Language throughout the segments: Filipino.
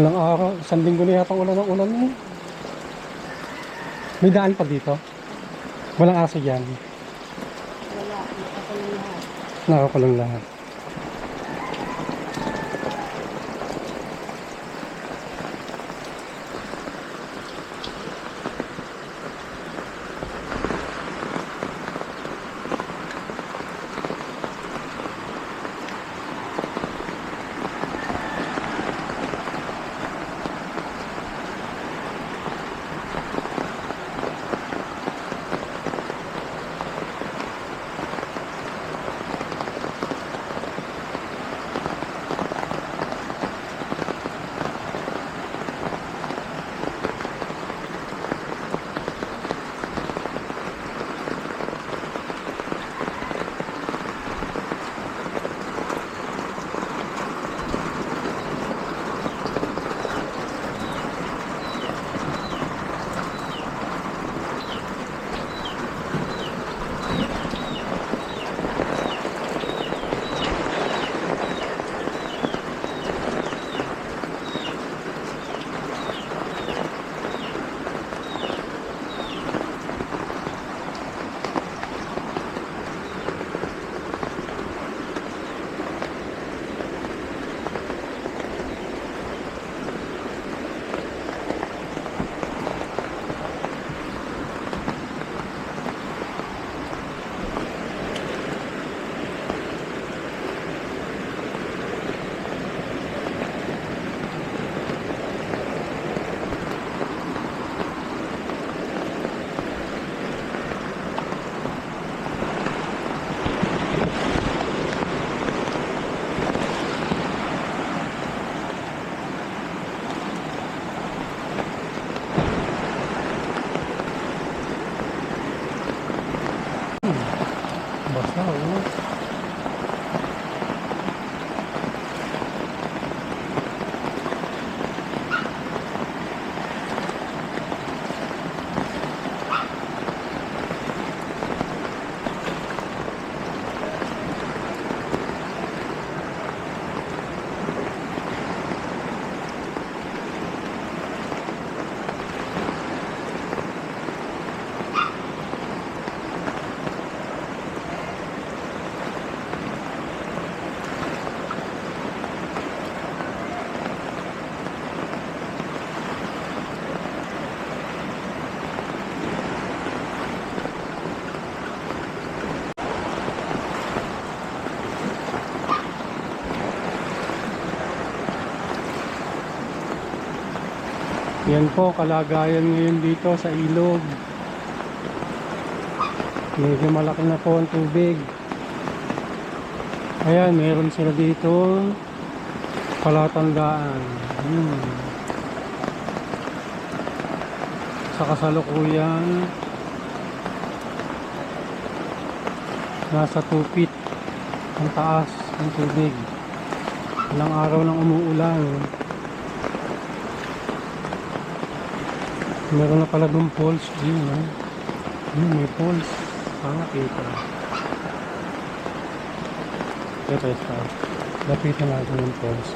Ilang araw, isang linggo na yata ulan ng ulan eh. May daan pa dito? Walang aso dyan. Wala, nakakulong lahat. Nakakulong lahat. Basta oh. Yan po kalagayan ngayon dito sa ilog. Medyo malaki na po ang tubig. Ayan, meron sila dito palatandaan. Sa kasalukuyan nasa 2 feet ang taas ng tubig. Ilang araw nang umuulan. Meron na pala doon falls. Yun, may falls. Kita. Ito isa. Lapitan natin yung falls.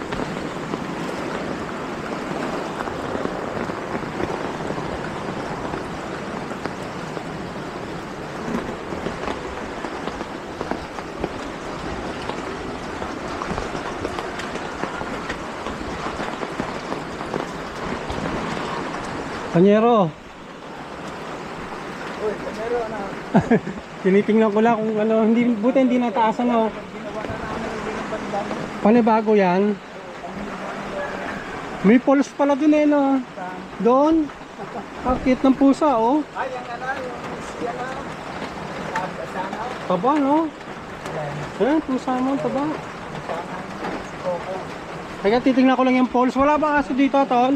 Panyero. Uy, panyero na. Tinitingnan ko lang kung ano, buti hindi nataasan oh. Ginawa na namin yung binabandang. Panibago yan. May falls pala dun eh no. Doon. Akit ng pusa oh. Ay, yan na yung siya na. Sana. Taba no. Ayan, pusa mo, taba. Sana. Koko. Kaya titingnan ko lang yung falls. Wala ba kaso dito tol?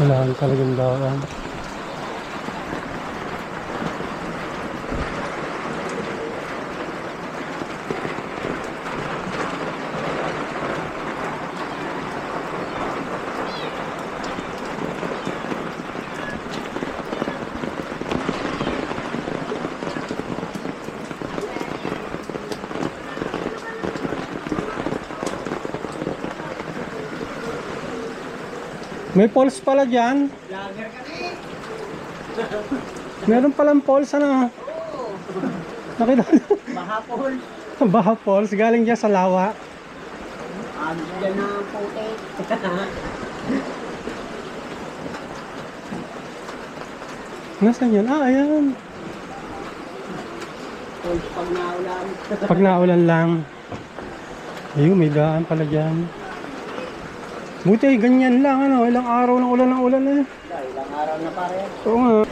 Wala talagang daan. May falls pala dyan. Lager kami. Meron palang falls, ano? Oo. Nakita nyo? Bahapon. Baha Falls, galing dyan sa Lawa. Diyan na ang puti. Nasaan yan? Ah, ayan. Pag naulan. Pag naulan lang. Ayun, may daan pala dyan. Buti, ganyan lang, ano? Ilang araw ng ulan eh. Ilang araw na pare. Oo nga.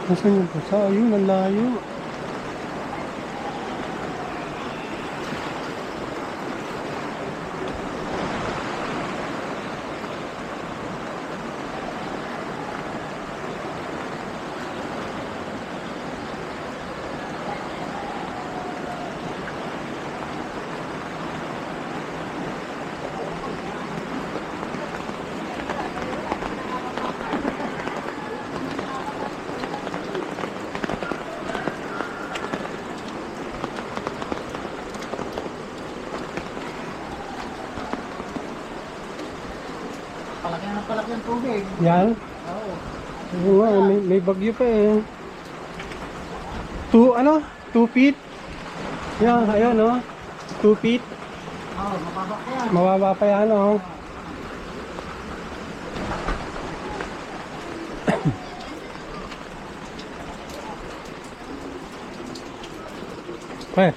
Nasaan yung pusa? Ayun, ang layo. Palaki ang tubig. Yan. Oo. Oo nga, may bagyo pa eh. 2 feet? Yan, ayun no. 2 feet. Oo, mababa ka yan. Mababa pa yan oh. Eh.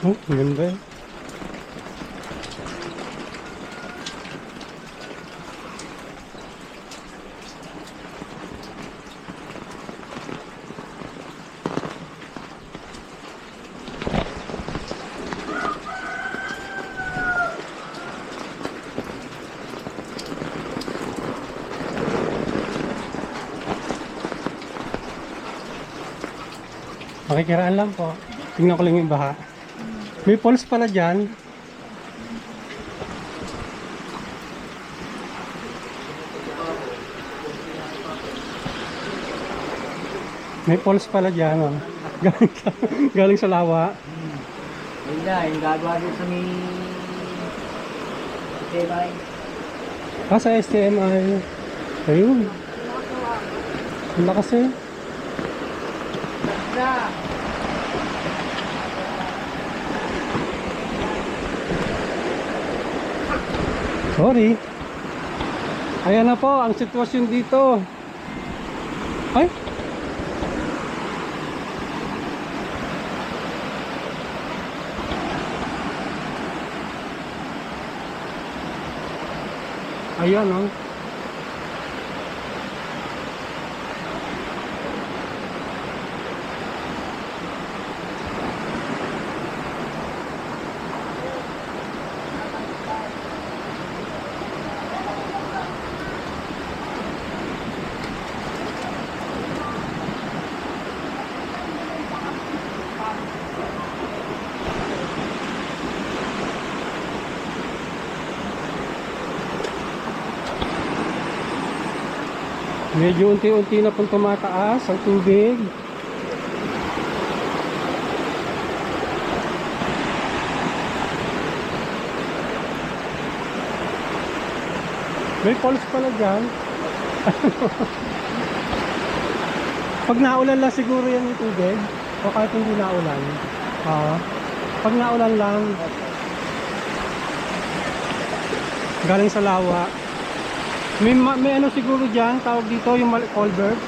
Oh, ang ganda eh. Makikiraan lang po. Tingnan ko lang yung baha. May falls pala dyan. May falls pala dyan. Oh. Galing sa Lawa. Yun na, yung gagawa din sa may... Tebay. Ah, sa STMI. Ayun. Ang lakas eh. Na! Sorry. Ayan na po ang sitwasyon dito. Ay. Ayan oh. Medyo unti-unti na pong tumataas ang tubig. May falls pala dyan. Pag naulan lang siguro yan yung tubig. O kahit hindi naulan. Pag naulan lang. Galing sa Lawa. May ano siguro dyan, tawag dito yung culvert.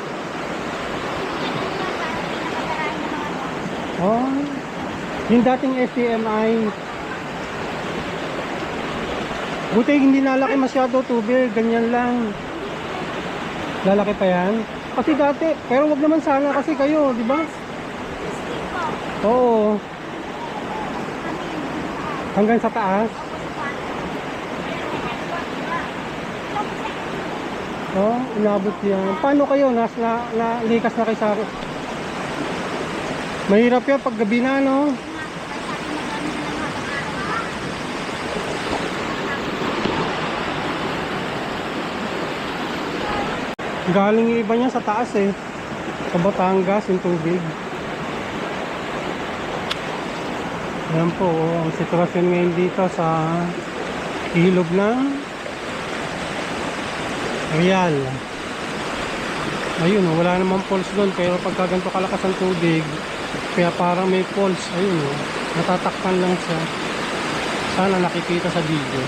Oh, yung dating STMI. Buti hindi nalaki masyado tubig, ganyan lang. Lalaki pa yan. Kasi dati, pero wag naman sana kasi kayo, di ba? Oo. Hanggang sa taas. Oh, inabot yan. Paano kayo? Likas na kayo sa... Mahirap yan pag gabi na, no? Galing yung iba niya sa taas eh. Sa Batangas, yung tubig. Ayan po, ang sitwasyon ngayon dito sa ilog ng Real. Ayun, wala namang falls doon, pero pagka ganito kalakas ang tubig, kaya parang may falls. Ayun, natatakpan lang siya. Sana nakikita sa video.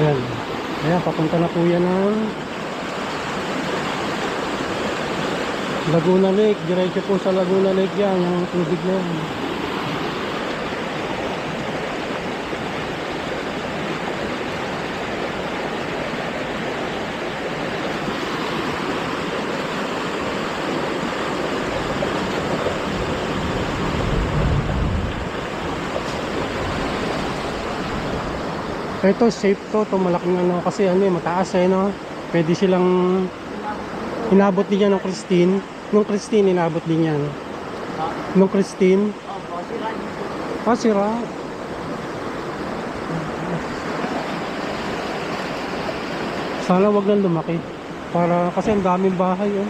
Ayan. Ayan, papunta na po yan ng Laguna Lake. Diretso po sa Laguna Lake yan, yung tubig na yan. Ito safe to malaking ano kasi ano mataas eh no. Pwede silang inabot din yan ng Christine. Nung Christine inabot din yan. Nung Christine. Sira. Sana wag nang lumaki. Para kasi ang daming bahay oh.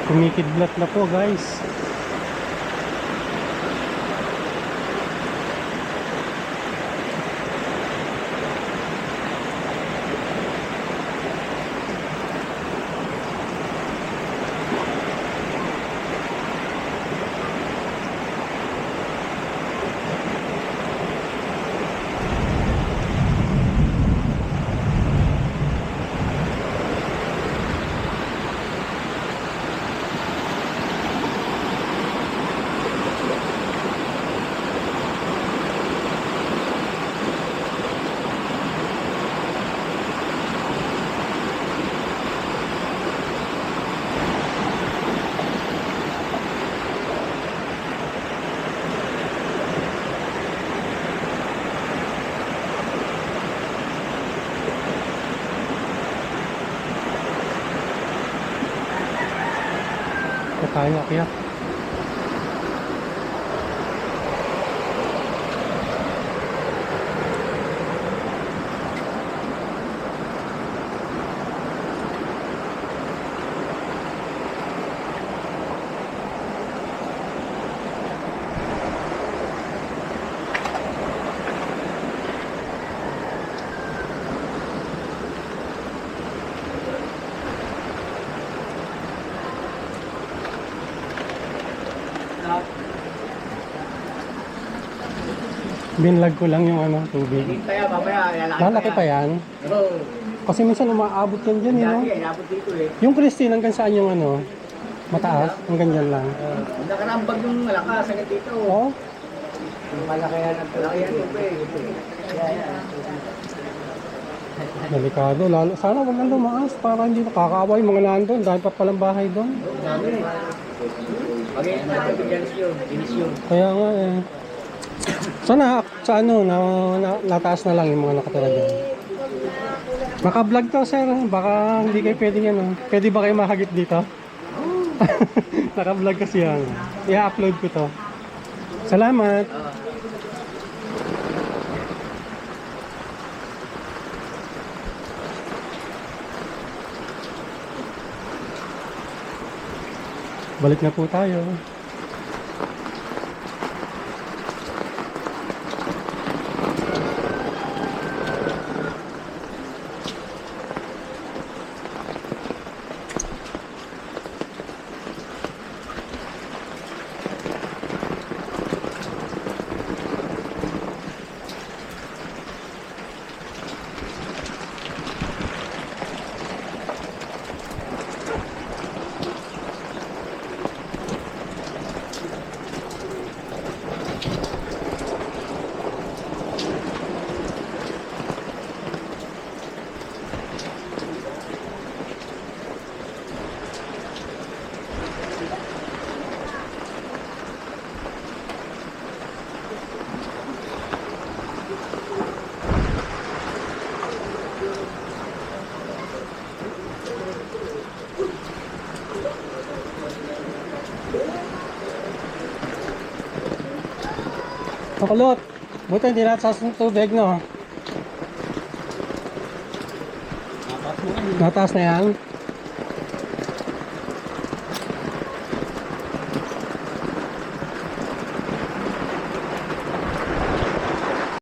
Kumikidlat na po guys. Tayo akyat. Binlag ko lang yung ano, tubig. Kaya mamaya, Lalaki pa yan. Oo. Kasi minsan umaabot yan dyan, Lagi, no? inabot dito eh. Yung Christine, hanggang saan yung ano? Mataas? Ang ganyan lang. Nakarambag yung malakas hanggang dito. Oo. Malaki yan ang tubig. Delikado. Lalo, sana wag nang dumaas para hindi nakakaawa yung mga nandun. Dahil pa palang bahay doon. Pag-iinit na tubig yan yun. Dinis yun. Kaya nga eh. Sana sa ano, nataas na lang yung mga nakatira dyan. Naka-vlog to sir. Baka hindi kayo pwede yan. Oh. Pwede ba kayo mahagip dito? Naka-vlog kasi yan. I-upload ko to. Salamat. Balik na po tayo. Makulot. Buti hindi nataas ng tubig, no? Nataas na yan.